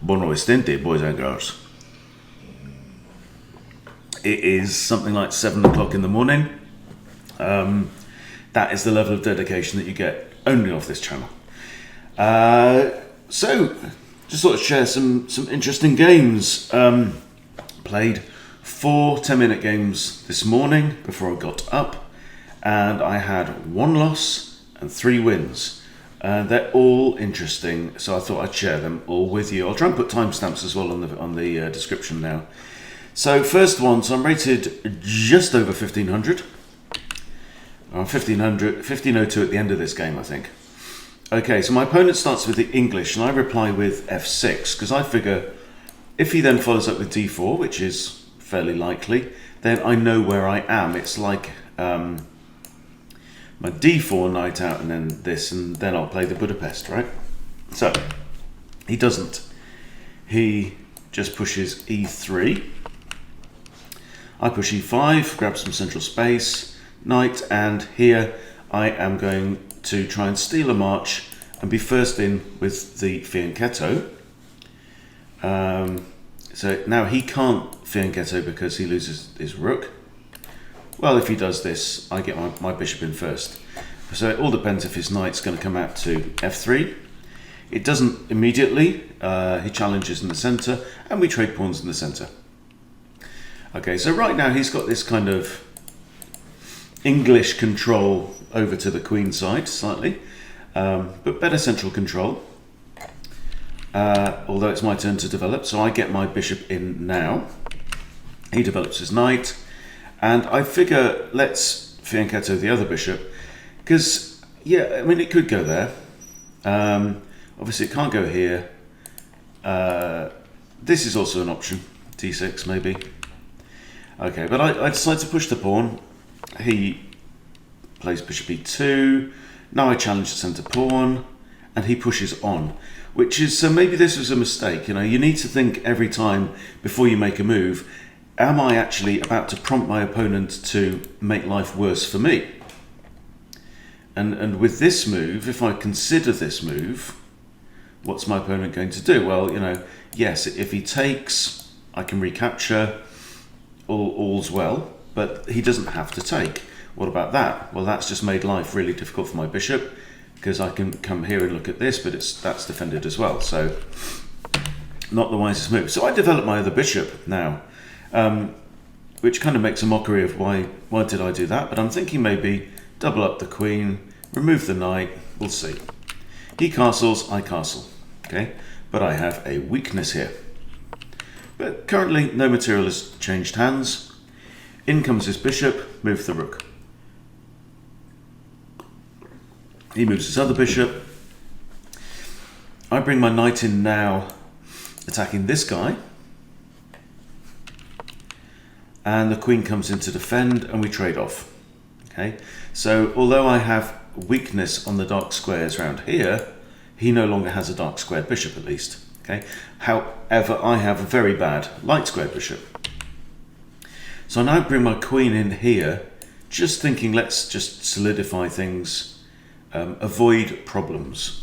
Buon istante, boys and girls. It is something like 7 o'clock in the morning. That is the level of dedication that you get only off this channel. So, just thought to share some interesting games. Played 4 10-minute games this morning before I got up, and I had 1 loss and 3 wins. They're all interesting, so I thought I'd share them all with you. I'll try and put timestamps as well on the description now. So first one, so I'm rated just over 1500. 1502 at the end of this game, I think. Okay, so my opponent starts with the English, and I reply with f6, because I figure if he then follows up with d4, which is fairly likely, then I know where I am. It's like my d4 knight out and then this, and then I'll play the Budapest, right? So, he doesn't. He just pushes e3. I push e5, grab some central space, knight, and here I am going to try and steal a march and be first in with the fianchetto. So now he can't fianchetto because he loses his rook. Well, if he does this, I get my bishop in first. So it all depends if his knight's going to come out to f3. It doesn't immediately. He challenges in the centre, and we trade pawns in the centre. Okay, so right now he's got this kind of English control over to the queen side slightly, but better central control. Although it's my turn to develop, so I get my bishop in now. He develops his knight, and I figure let's fianchetto the other bishop, because yeah, I mean it could go there. Obviously it can't go here. This is also an option, d6 maybe. Okay, but I decide to push the pawn. He plays bishop e2. Now I challenge the centre pawn, and he pushes on, which is, so maybe this was a mistake. You know, you need to think every time before you make a move, am I actually about to prompt my opponent to make life worse for me? And with this move, if I consider this move, what's my opponent going to do? Well, you know, yes, if he takes, I can recapture. All's well, but he doesn't have to take. What about that? Well, that's just made life really difficult for my bishop, because I can come here and look at this, but that's defended as well, so not the wisest move. So I develop my other bishop now, which kind of makes a mockery of why did I do that, but I'm thinking maybe double up the queen, remove the knight, we'll see. He castles, I castle, okay? But I have a weakness here. But currently, no material has changed hands. In comes his bishop, move the rook. He moves his other bishop. I bring my knight in now, attacking this guy. And the queen comes in to defend, and we trade off. Okay, so although I have weakness on the dark squares around here, he no longer has a dark squared bishop at least. Okay. However, I have a very bad light squared bishop. So I now bring my queen in here, just thinking let's just solidify things, avoid problems.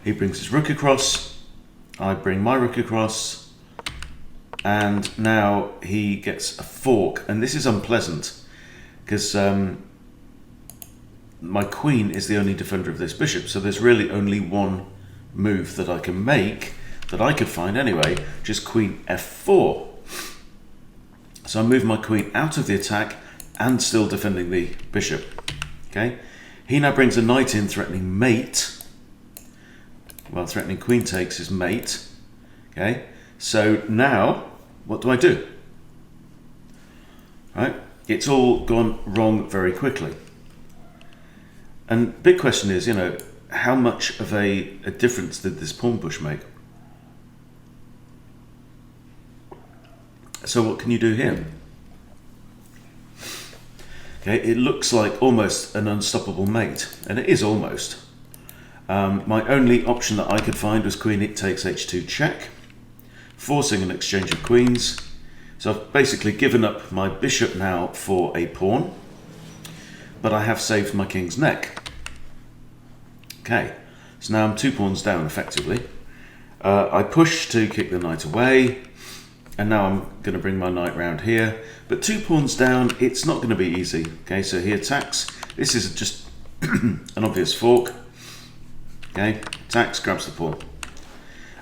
He brings his rook across, I bring my rook across, and now he gets a fork, and this is unpleasant because my queen is the only defender of this bishop, so there's really only one move that I can make, that I could find anyway, which is queen f4. So I move my queen out of the attack and still defending the bishop. Okay, he now brings a knight in, threatening mate. Well, threatening queen takes is mate. Okay, so now what do I do? Right, it's all gone wrong very quickly. And big question is, you know, how much of a difference did this pawn push make? So what can you do here? Okay, it looks like almost an unstoppable mate, and it is almost. My only option that I could find was queen takes h2 check, forcing an exchange of queens. So I've basically given up my bishop now for a pawn, but I have saved my king's neck. Okay, so now I'm 2 pawns down effectively. I push to kick the knight away, and now I'm going to bring my knight round here. But 2 pawns down, it's not going to be easy. Okay, so he attacks. This is just an obvious fork. Okay, attacks, grabs the pawn.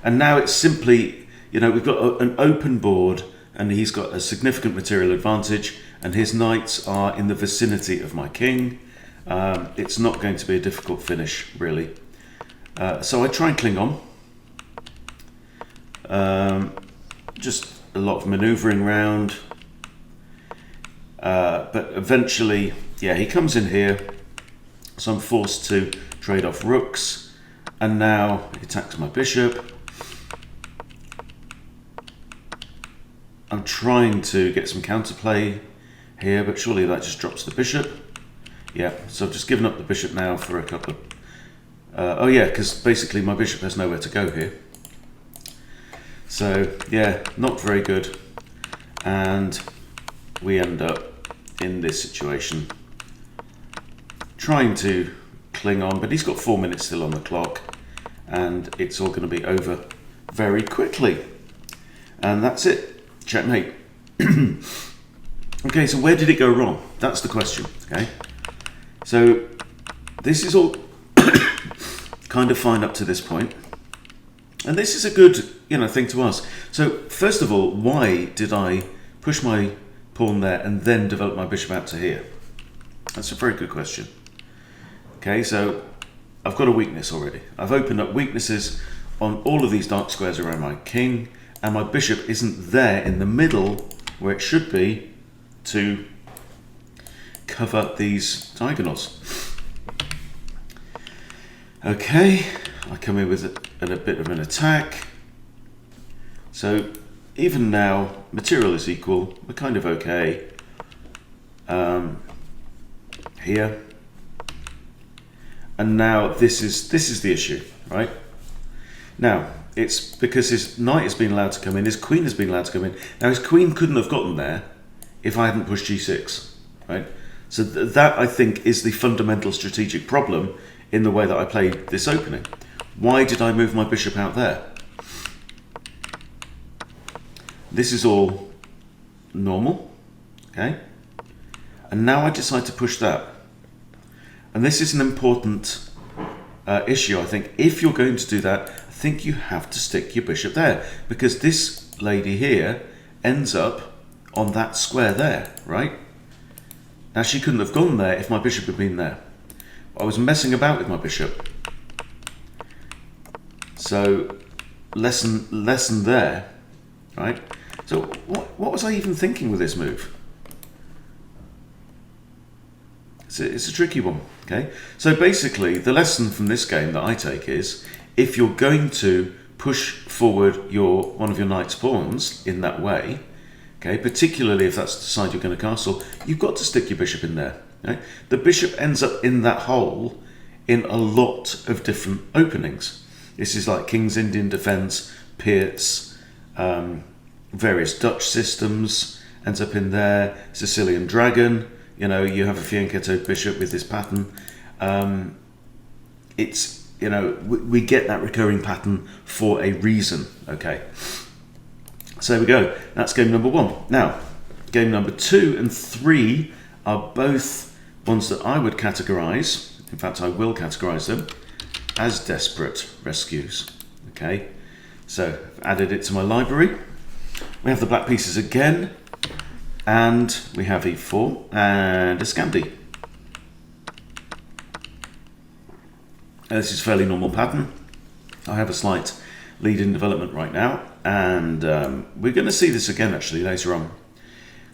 And now it's simply, we've got an open board, and he's got a significant material advantage, and his knights are in the vicinity of my king. It's not going to be a difficult finish, really. So I try and cling on. Just a lot of manoeuvring round. But eventually, he comes in here, so I'm forced to trade off rooks, and now he attacks my bishop. I'm trying to get some counterplay here, but surely that just drops the bishop. Yeah, so I've just given up the bishop now for a couple of... because basically my bishop has nowhere to go here. So, not very good. And we end up in this situation, trying to cling on, but he's got 4 minutes still on the clock, and it's all going to be over very quickly. And that's it. Checkmate. Okay, so where did it go wrong? That's the question. Okay, so this is all kind of fine up to this point, and this is a good thing to ask. So first of all, why did I push my pawn there and then develop my bishop out to here? That's a very good question. Okay, so I've got a weakness already. I've opened up weaknesses on all of these dark squares around my king, and my bishop isn't there in the middle where it should be to cover these diagonals. Okay, I come in with a bit of an attack. So even now, material is equal. We're kind of okay. Here. And now this is the issue, right? Now, it's because his knight has been allowed to come in, his queen has been allowed to come in. Now, his queen couldn't have gotten there if I hadn't pushed g6, right? So that, I think, is the fundamental strategic problem in the way that I played this opening. Why did I move my bishop out there? This is all normal, okay? And now I decide to push that. And this is an important issue, I think. If you're going to do that, I think you have to stick your bishop there, because this lady here ends up on that square there, right? Now, she couldn't have gone there if my bishop had been there. I was messing about with my bishop. So, lesson there, right? So, what was I even thinking with this move? It's a tricky one, okay? So basically, the lesson from this game that I take is, if you're going to push forward one of your knight's pawns in that way, okay, particularly if that's the side you're going to castle, you've got to stick your bishop in there. Okay? The bishop ends up in that hole in a lot of different openings. This is like King's Indian Defence, Peart's, various Dutch systems, ends up in there, Sicilian Dragon, you have a fianchetto bishop with this pattern. We get that recurring pattern for a reason, okay? So there we go. That's game number 1. Now, game number 2 and 3 are both ones that I would categorise, in fact I will categorise them, as desperate rescues, okay? So, I've added it to my library. We have the black pieces again, and we have e4 and a scampi. This is a fairly normal pattern. I have a slight lead in development right now, and we're going to see this again actually later on.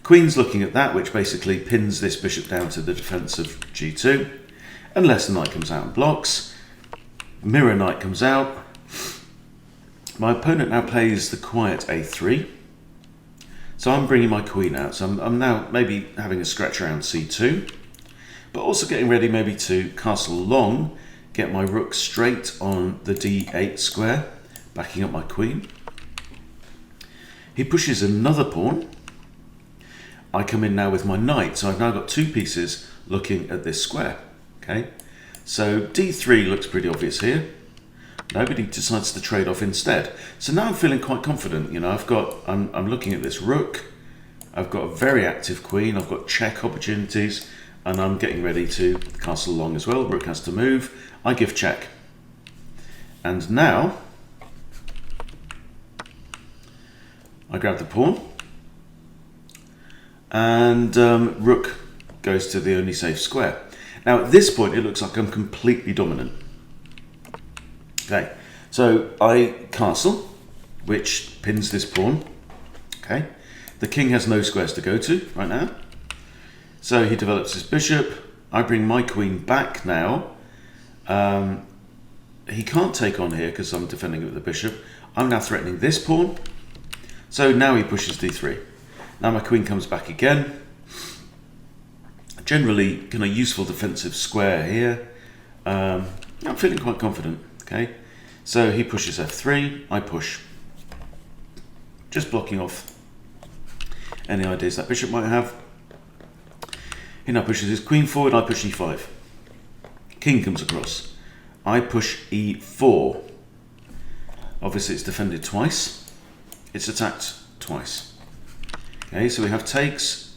Queen's looking at that, which basically pins this bishop down to the defence of g2, unless the knight comes out and blocks. Mirror knight comes out. My opponent now plays the quiet a3. So I'm bringing my queen out. So I'm now maybe having a scratch around c2, but also getting ready maybe to castle long, get my rook straight on the d8 square, backing up my queen. He pushes another pawn. I come in now with my knight, so I've now got 2 pieces looking at this square. Okay, so d3 looks pretty obvious here. Nobody decides to trade off instead. So now I'm feeling quite confident. You know, I'm looking at this rook. I've got a very active queen. I've got check opportunities, and I'm getting ready to castle along as well. Rook has to move. I give check. And now I grab the pawn, and rook goes to the only safe square. Now at this point it looks like I'm completely dominant. Okay, so I castle, which pins this pawn. Okay, the king has no squares to go to right now. So he develops his bishop. I bring my queen back now. He can't take on here because I'm defending it with the bishop. I'm now threatening this pawn. So now he pushes d3. Now my queen comes back again. Generally, kind of useful defensive square here. I'm feeling quite confident. Okay, so he pushes f3. I push, just blocking off any ideas that bishop might have. He now pushes his queen forward. I push e5. King comes across. I push e4. Obviously, it's defended twice. It's attacked twice. Okay, so we have takes,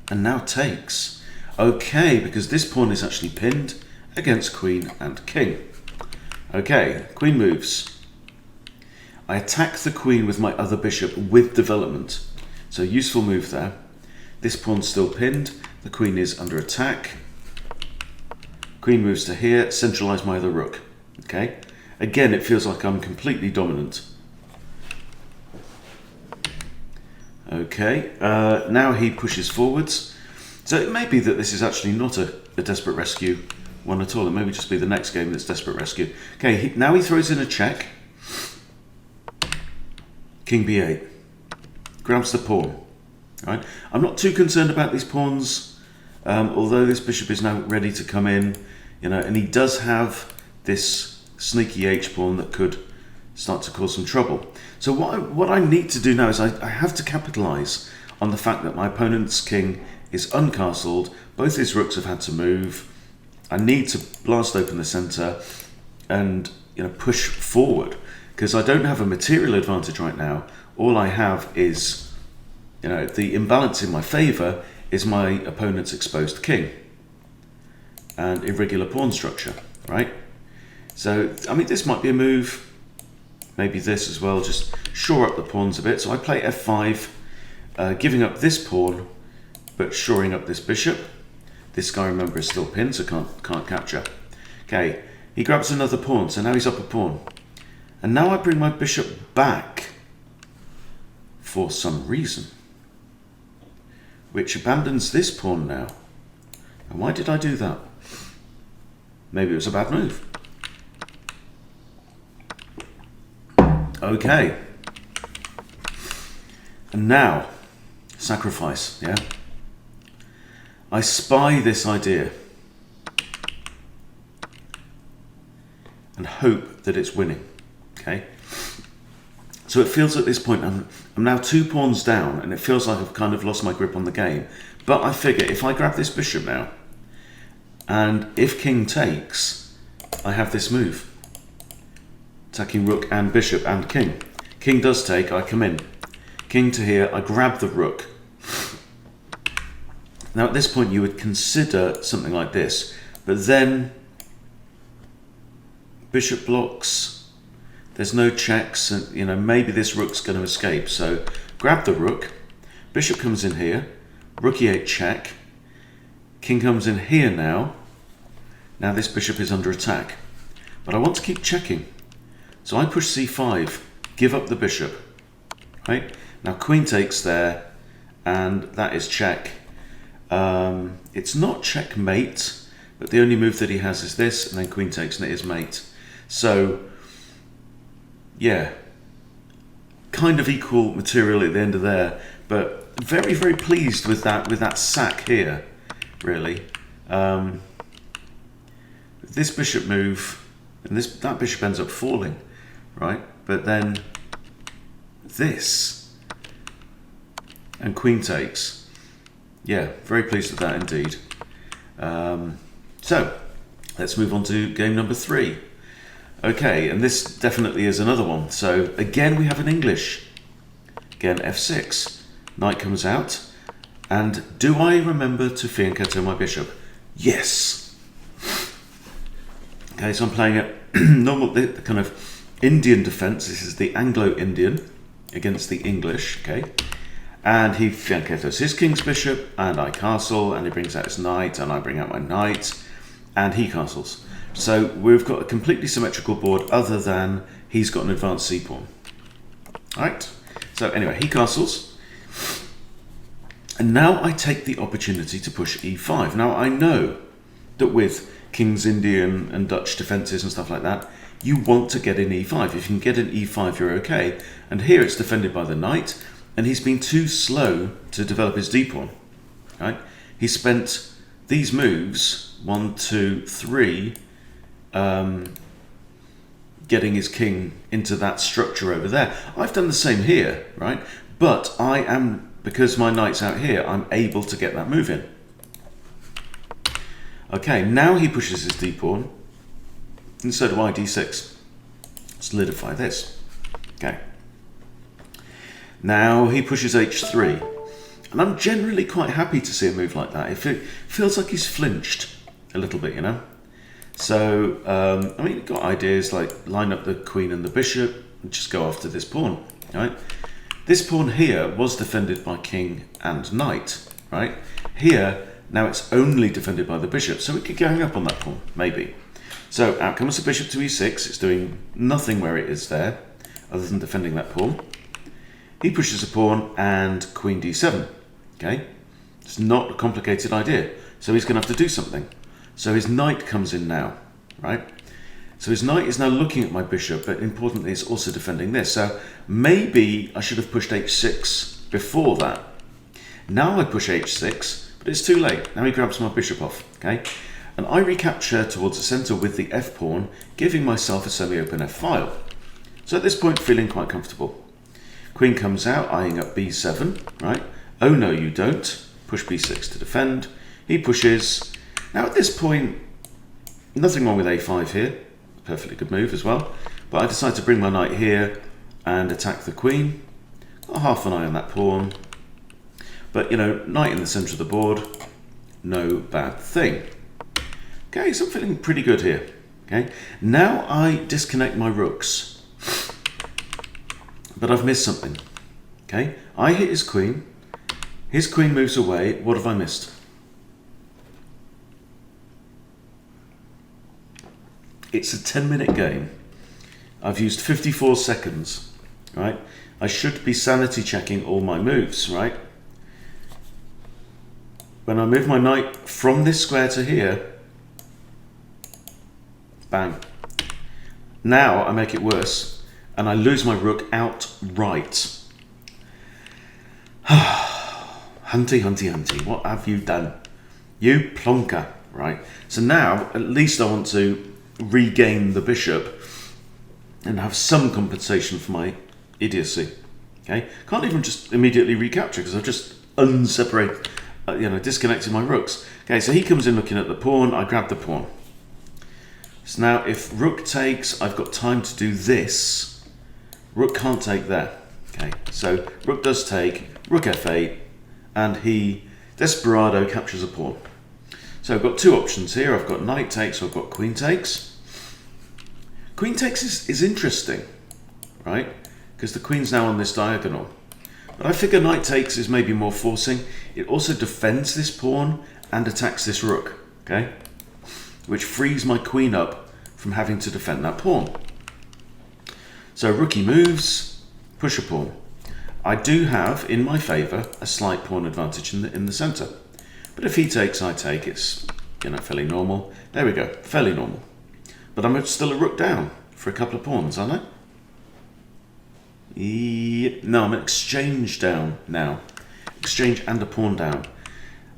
and now takes. Okay, because this pawn is actually pinned against queen and king. Okay, queen moves. I attack the queen with my other bishop with development. So useful move there. This pawn's still pinned. The queen is under attack. Queen moves to here, centralize my other rook. Okay, again, it feels like I'm completely dominant. Okay, now he pushes forwards. So it may be that this is actually not a desperate rescue one at all. It may just be the next game that's desperate rescue. Okay, now he throws in a check. King b8. Grabs the pawn. Right. I'm not too concerned about these pawns, although this bishop is now ready to come in, you know, and he does have this sneaky h pawn that could start to cause some trouble. So what I need to do now is I have to capitalize on the fact that my opponent's king is uncastled. Both his rooks have had to move. I need to blast open the center and, you know, push forward, because I don't have a material advantage right now. All I have is, you know, the imbalance in my favor is my opponent's exposed king and irregular pawn structure, right? So, I mean, this might be a move. Maybe this as well, just shore up the pawns a bit. So I play f5, giving up this pawn, but shoring up this bishop. This guy, remember, is still pinned, so can't capture. Okay, he grabs another pawn, so now he's up a pawn. And now I bring my bishop back for some reason, which abandons this pawn now. And why did I do that? Maybe it was a bad move. Okay. And now, sacrifice, yeah? I spy this idea and hope that it's winning, okay? So it feels at this point, I'm now 2 pawns down, and it feels like I've kind of lost my grip on the game. But I figure if I grab this bishop now, and if king takes, I have this move. Attacking rook and bishop and king. King does take, I come in. King to here, I grab the rook. Now at this point you would consider something like this, but then bishop blocks, there's no checks, and you know, maybe this rook's going to escape. So grab the rook, bishop comes in here, rook e8 check, king comes in here now. Now this bishop is under attack, but I want to keep checking. So I push c5, give up the bishop, right? Now queen takes there, and that is check. It's not checkmate, but the only move that he has is this, and then queen takes, and it is mate. So, yeah, kind of equal material at the end of there, but very, very pleased with that sack here, really. This bishop move, and that bishop ends up falling, right? But then this, and queen takes. Yeah, very pleased with that indeed. So, Let's move on to game number 3. Okay, and this definitely is another one. So again, we have an English. Again, f6. Knight comes out. And do I remember to fianchetto my bishop? Yes. Okay, so I'm playing a normal, the kind of Indian defense. This is the Anglo-Indian against the English, okay? And he fianchettos his king's bishop, and I castle, and he brings out his knight, and I bring out my knight, and he castles. So we've got a completely symmetrical board other than he's got an advanced c-pawn. Alright, so anyway, he castles. And now I take the opportunity to push e5. Now I know that with King's Indian and Dutch defences and stuff like that, you want to get in e5. If you can get in e5, you're okay. And here it's defended by the knight, and he's been too slow to develop his d-pawn. Right? He spent these moves, 1, 2, 3, getting his king into that structure over there. I've done the same here, right? But I am, because my knight's out here, I'm able to get that move in. Okay, now he pushes his d-pawn, and so do I, d6. Solidify this. Okay. Now he pushes h3, and I'm generally quite happy to see a move like that. It feels like he's flinched a little bit, you know? So, I mean, you've got ideas like line up the queen and the bishop, and just go after this pawn, right? This pawn here was defended by king and knight, right? Here, now it's only defended by the bishop, so we could gang up on that pawn, maybe. So out comes the bishop to e6. It's doing nothing where it is there, other than defending that pawn. He pushes a pawn and queen d7, okay? It's not a complicated idea, so he's going to have to do something. So his knight comes in now, right? So his knight is now looking at my bishop, but importantly, it's also defending this. So maybe I should have pushed h6 before that. Now I push h6, but it's too late. Now he grabs my bishop off, okay? And I recapture towards the center with the f-pawn, giving myself a semi-open f-file. So at this point, feeling quite comfortable. Queen comes out, eyeing up b7, right? Oh no, you don't. Push b6 to defend. He pushes. Now at this point, nothing wrong with a5 here. Perfectly good move as well. But I decide to bring my knight here and attack the queen. Got half an eye on that pawn. But, you know, knight in the center of the board, no bad thing. Okay, so I'm feeling pretty good here. Okay, now I disconnect my rooks. But I've missed something. Okay, I hit his queen moves away. What have I missed? It's a 10-minute game. I've used 54 seconds, right? I should be sanity checking all my moves, right? When I move my knight from this square to here, bang. Now I make it worse, and I lose my rook outright. Hunty, hunty, hunty, what have you done? You plonker, right? So now, at least I want to regain the bishop and have some compensation for my idiocy. Okay, can't even just immediately recapture because I've just unseparated, disconnected my rooks. Okay, so he comes in looking at the pawn. I grab the pawn. So now, if rook takes, I've got time to do this. Rook can't take there. Okay, so rook does take. Rook f8, and he desperado captures a pawn. So I've got two options here. I've got knight takes or I've got queen takes. Queen takes is interesting, right? Because the queen's now on this diagonal. But I figure knight takes is maybe more forcing. It also defends this pawn and attacks this rook, okay? Which frees my queen up from having to defend that pawn. So rookie moves, push a pawn. I do have, in my favour, a slight pawn advantage in the centre. But if he takes, I take. It's, fairly normal. There we go, fairly normal. But I'm still a rook down for a couple of pawns, aren't I? No, I'm an exchange down now. Exchange and a pawn down.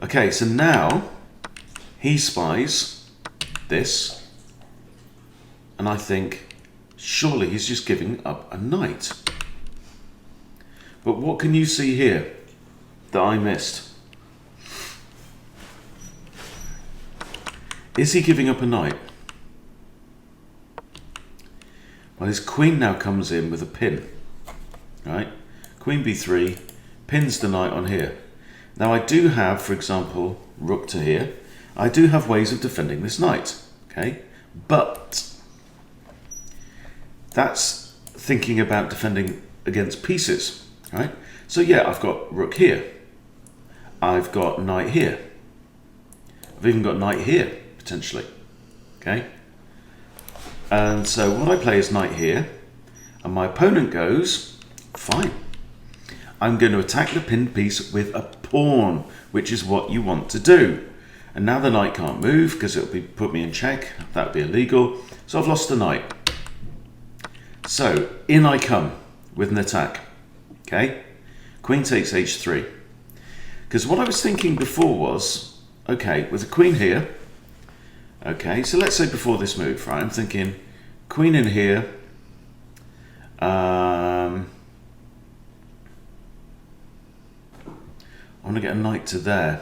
Okay, so now he spies this, and I think, surely he's just giving up a knight. But what can you see here that I missed? Is he giving up a knight? Well, his queen now comes in with a pin, right? Queen b3 pins the knight on here. Now I do have, for example, rook to here. I do have ways of defending this knight, okay? But that's thinking about defending against pieces, right? So yeah, I've got rook here. I've got knight here. I've even got knight here, potentially, okay? And so what I play is knight here, and my opponent goes, fine. I'm going to attack the pinned piece with a pawn, which is what you want to do. And now the knight can't move because it'll put me in check. That would be illegal. So I've lost the knight. So in I come with an attack. Okay, queen takes h3. Because what I was thinking before was, okay, with the queen here. Okay, so let's say before this move, right? I'm thinking queen in here. I want to get a knight to there.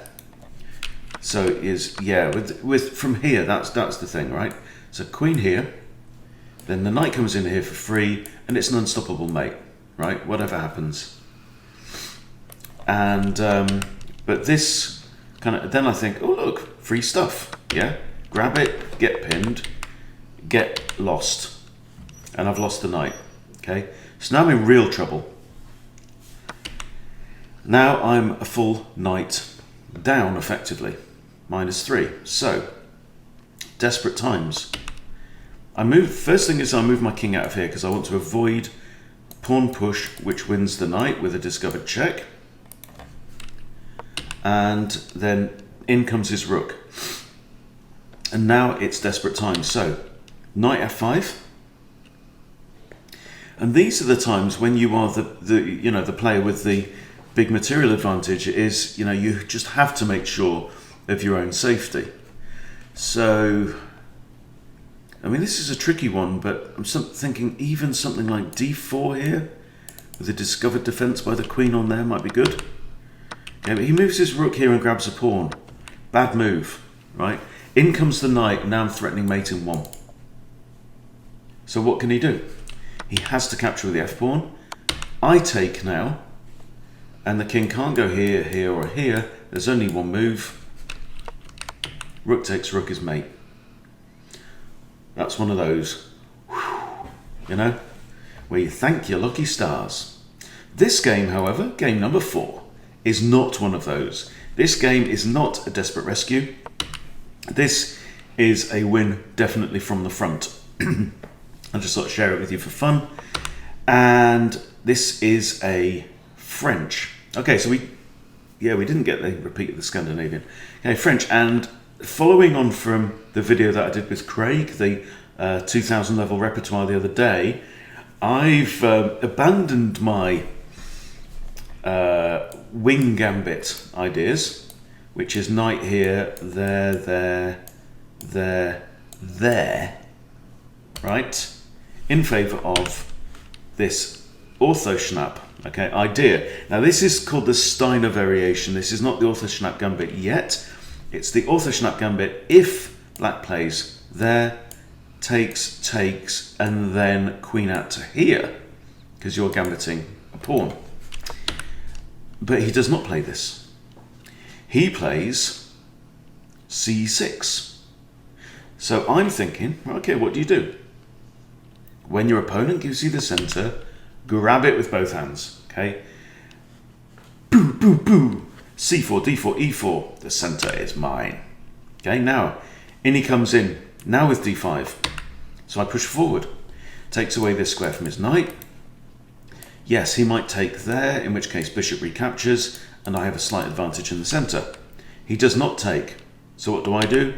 So is, yeah, with from here, that's the thing, right? So queen here, then the knight comes in here for free, and it's an unstoppable mate, right? Whatever happens. And but this kind of, then I think, oh look, free stuff, yeah? Grab it, get pinned, get lost. And I've lost the knight, okay? So now I'm in real trouble. Now I'm a full knight down, effectively. -3. So, desperate times. First thing is I move my king out of here because I want to avoid pawn push, which wins the knight with a discovered check. And then in comes his rook. And now it's desperate times. So, knight f5. And these are the times when you are the player with the big material advantage. Is, you just have to make sure of your own safety. So, I mean, this is a tricky one, but I'm thinking even something like d4 here with a discovered defense by the queen on there might be good. Okay, but he moves his rook here and grabs a pawn. Bad move, right? In comes the knight, and now I'm threatening mate in 1. So what can he do? He has to capture with the f-pawn. I take now, and the king can't go here, here, or here. There's only one move. Rook takes rook is mate. That's one of those, where you thank your lucky stars. This game, however, game number 4, is not one of those. This game is not a desperate rescue. This is a win definitely from the front. I just thought I'd share it with you for fun. And this is a French. Okay, so we didn't get the repeat of the Scandinavian. Okay, French. And following on from the video that I did with Craig, the 2000 level repertoire the other day, I've abandoned my wing gambit ideas, which is knight here, there, right, in favour of this orthoschnapp, okay, idea. Now this is called the Steiner variation. This is not the orthoschnapp gambit yet. It's the orthoschnapp gambit if black plays there, takes, and then queen out to here, because you're gambiting a pawn. But he does not play this. He plays c6. So I'm thinking, okay, what do you do? When your opponent gives you the center, grab it with both hands, okay? Boo, boo, boo. c4, d4, e4. The center is mine. Okay, now, in he comes in. Now with d5. So I push forward. Takes away this square from his knight. Yes, he might take there, in which case bishop recaptures, and I have a slight advantage in the center. He does not take. So what do?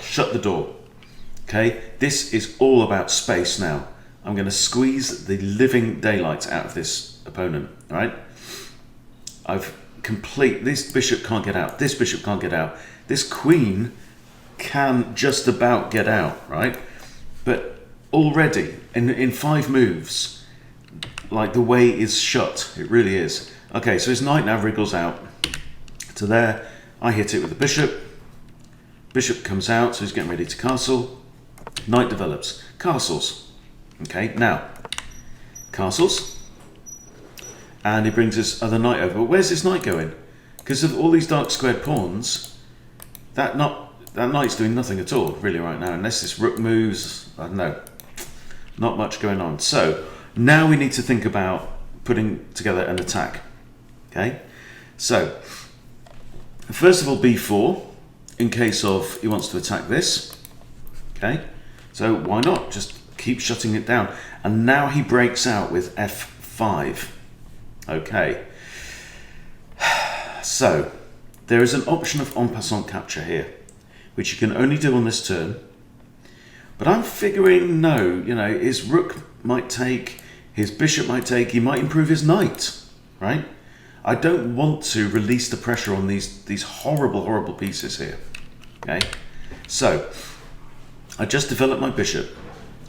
Shut the door. Okay, this is all about space now. I'm going to squeeze the living daylights out of this opponent, all right? This bishop can't get out. This bishop can't get out. This queen can just about get out, right? But already, in 5 moves, like the way is shut. It really is. Okay, so his knight now wriggles out to there. I hit it with the bishop. Bishop comes out, so he's getting ready to castle. Knight develops. Castles. Okay, now, castles. And he brings his other knight over. Where's this knight going? Because of all these dark squared pawns, that knight's doing nothing at all, really, right now. Unless this rook moves, I don't know. Not much going on. So, now we need to think about putting together an attack. Okay? So, first of all, b4, in case of he wants to attack this. Okay? So, why not? Just keep shutting it down. And now he breaks out with f5. Okay. So, there is an option of en passant capture here, which you can only do on this turn. But I'm figuring, no, his rook might take, his bishop might take, he might improve his knight, right? I don't want to release the pressure on these horrible, horrible pieces here, okay? So, I just developed my bishop,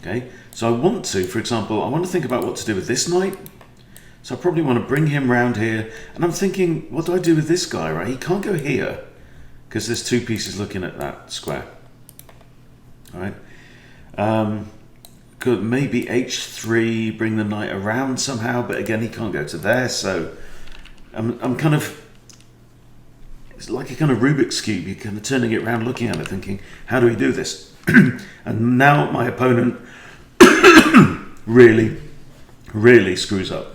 okay? So I want to, for example, I want to think about what to do with this knight. So I probably want to bring him round here. And I'm thinking, what do I do with this guy, right? He can't go here because there's two pieces looking at that square. All right. Could maybe h3, bring the knight around somehow, but again, he can't go to there. So I'm kind of, it's like a kind of Rubik's Cube. You're kind of turning it around, looking at it, thinking, how do we do this? And now my opponent really, really screws up.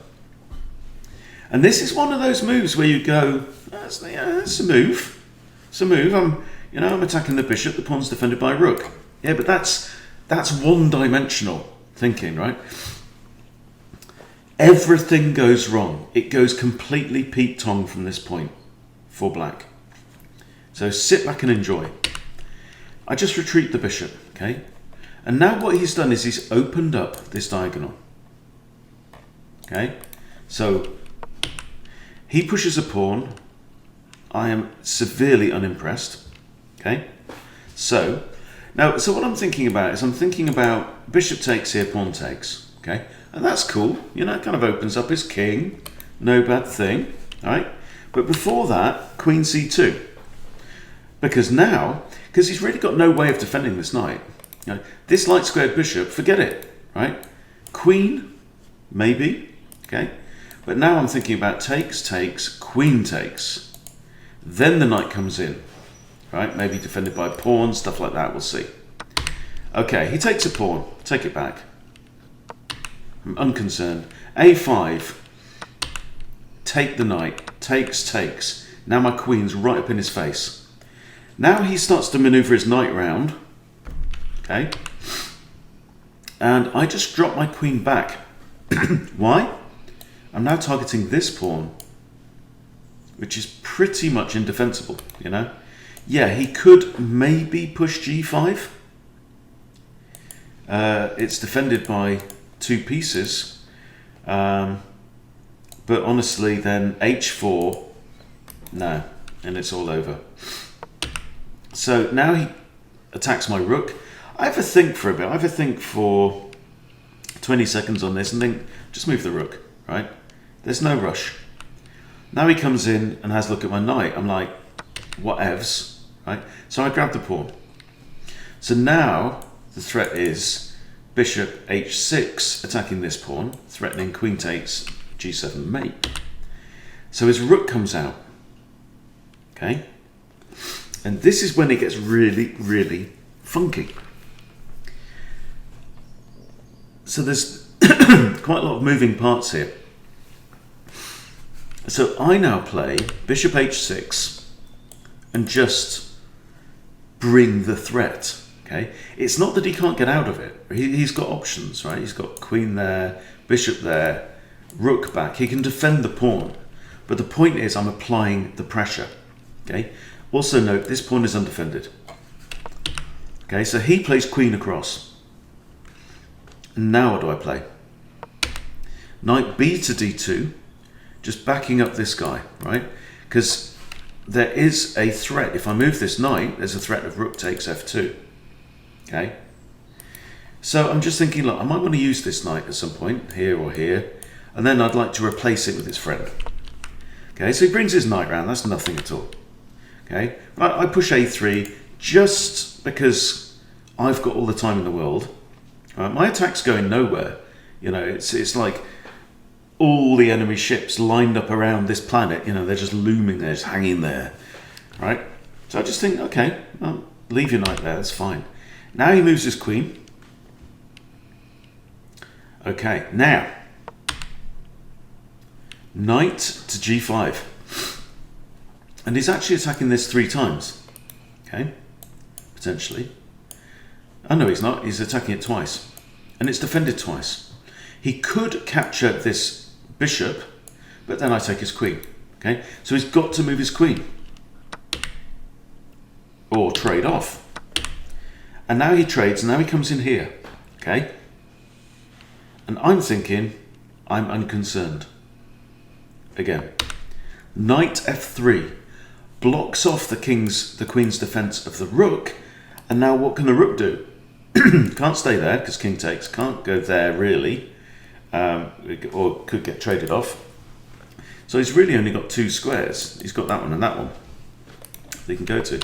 And this is one of those moves where you go, that's a move. It's a move. I'm attacking the bishop. The pawn's defended by a rook. Yeah, but that's one-dimensional thinking, right? Everything goes wrong. It goes completely Pete-Tong from this point for black. So sit back and enjoy. I just retreat the bishop, okay? And now what he's done is he's opened up this diagonal. Okay? So he pushes a pawn. I am severely unimpressed. Okay? So what I'm thinking about is I'm thinking about bishop takes here, pawn takes. Okay? And that's cool. It kind of opens up his king. No bad thing. Alright? But before that, queen c2. Because he's really got no way of defending this knight. This light squared bishop, forget it. Right? Queen, maybe. Okay? But now I'm thinking about takes, queen takes. Then the knight comes in. Right? Maybe defended by a pawn, stuff like that, we'll see. Okay, he takes a pawn. Take it back. I'm unconcerned. a5. Take the knight. Takes. Now my queen's right up in his face. Now he starts to maneuver his knight round. Okay? And I just drop my queen back. Why? I'm now targeting this pawn, which is pretty much indefensible, Yeah, he could maybe push g5. It's defended by two pieces. But honestly, then h4, no, and it's all over. So now he attacks my rook. I have a think for a bit. I have a think for 20 seconds on this and think, just move the rook, right? There's no rush. Now he comes in and has a look at my knight. I'm like, whatevs, right? So I grab the pawn. So now the threat is bishop h6 attacking this pawn, threatening queen takes g7 mate. So his rook comes out, okay? And this is when it gets really, really funky. So there's quite a lot of moving parts here. So I now play bishop h6 and just bring the threat, okay? It's not that he can't get out of it. He's got options, right? He's got queen there, bishop there, rook back. He can defend the pawn. But the point is I'm applying the pressure, okay? Also note, this pawn is undefended. Okay, so he plays queen across. And now what do I play? Knight b to d2, just backing up this guy, right? Because there is a threat. If I move this knight, there's a threat of rook takes f2. Okay? So I'm just thinking, look, I might want to use this knight at some point, here or here, and then I'd like to replace it with his friend. Okay, so he brings his knight round, that's nothing at all. Okay, I push a3, just because I've got all the time in the world, my attack's going nowhere. You know, it's like all the enemy ships lined up around this planet. You know, they're just looming there, just hanging there, right? So I just think, okay, well, leave your knight there, that's fine. Now he moves his queen. Okay, now, knight to g5. And he's actually attacking this 3 times. Okay, potentially. Oh no, he's not, he's attacking it twice. And it's defended twice. He could capture this bishop, but then I take his queen. Okay, so he's got to move his queen. Or trade off. And now he trades, and now he comes in here. Okay? And I'm thinking, I'm unconcerned. Again. Knight f3 blocks off the queen's defense of the rook. And now what can the rook do? Can't stay there, because king takes. Can't go there, really. Or could get traded off. So he's really only got 2 squares. He's got that one and that one that he can go to.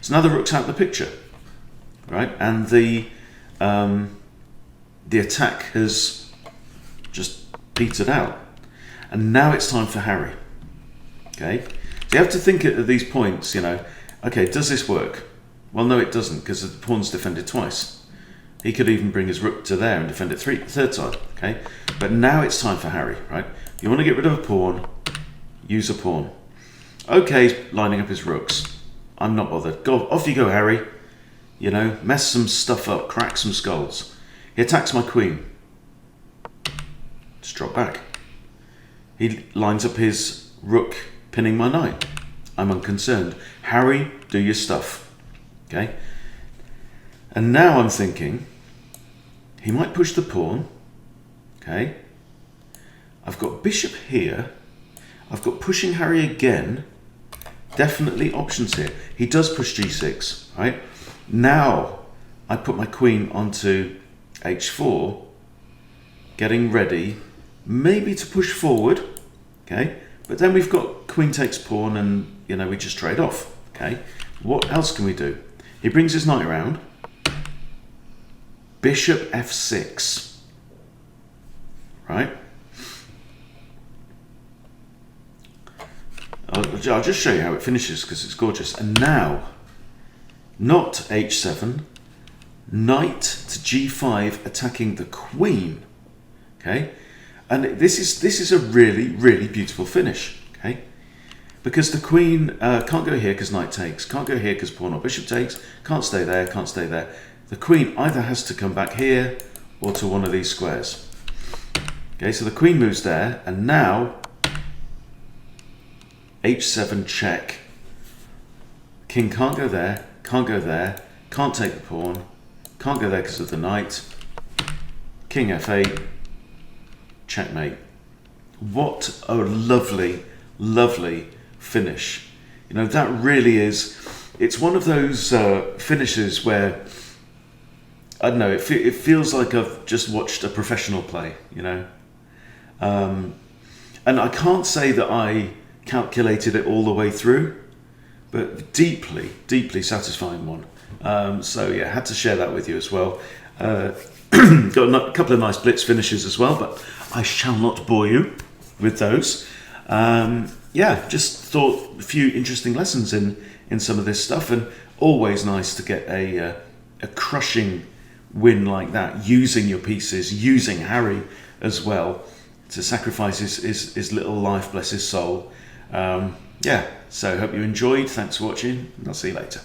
So now the rook's out of the picture, right? And the attack has just petered out. And now it's time for Harry, okay? So you have to think at these points, you know, okay, does this work? Well, no, it doesn't, because the pawn's defended twice. He could even bring his rook to there and defend it third time, okay? But now it's time for Harry, right? You want to get rid of a pawn, use a pawn. Okay, he's lining up his rooks. I'm not bothered. Go off you go, Harry. You know, mess some stuff up, crack some skulls. He attacks my queen. Just drop back. He lines up his rook, pinning my knight. I'm unconcerned. Harry, do your stuff. Okay? And now I'm thinking, he might push the pawn. Okay? I've got bishop here. I've got pushing Harry again. Definitely options here. He does push g6, right? Now I put my queen onto h4, getting ready, maybe to push forward, okay? But then we've got queen takes pawn and, you know, we just trade off, okay? What else can we do? He brings his knight around. Bishop f6, right? I'll just show you how it finishes because it's gorgeous. And now, not h7, knight to g5 attacking the queen. Okay, and this is a really, really beautiful finish. Okay, because the queen can't go here because knight takes, can't go here because pawn or bishop takes, can't stay there, can't stay there. The queen either has to come back here or to one of these squares. Okay, so the queen moves there, and now h7 check. King can't go there, can't go there, can't take the pawn, can't go there because of the knight. King f8, checkmate. What a lovely, lovely finish. You know, that really is, it's one of those finishes where, I don't know, it feels like I've just watched a professional play, you know. And I can't say that I calculated it all the way through, but deeply, deeply satisfying one. So yeah, had to share that with you as well. Got a couple of nice blitz finishes as well, but I shall not bore you with those. Yeah, just thought a few interesting lessons in some of this stuff, and always nice to get a crushing win like that, using your pieces, using Harry as well to sacrifice his little life, bless his soul. Yeah, so hope you enjoyed. Thanks for watching, and I'll see you later.